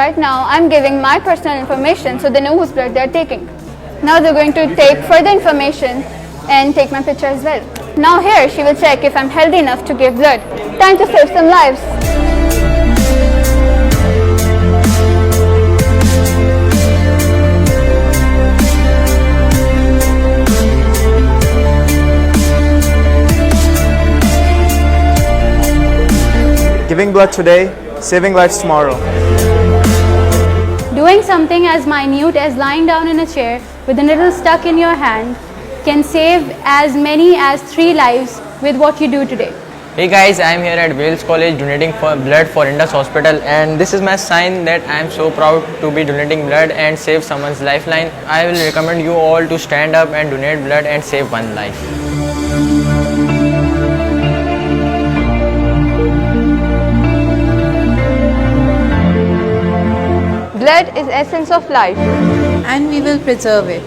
Right now, I'm giving my personal information so they know whose blood they're taking. Now they're going to take further information and take my picture as well. Now here, she will check if I'm healthy enough to give blood. Time to save some lives. Giving blood today, saving lives tomorrow. Doing something as minute as lying down in a chair with a needle stuck in your hand can save as many as 3 lives with what you do today. Hey guys, I am here at Wales College donating blood for Indus Hospital, and this is my sign that I am so proud to be donating blood and save someone's lifeline. I will recommend you all to stand up and donate blood and save one life. Blood is essence of life. And we will preserve it.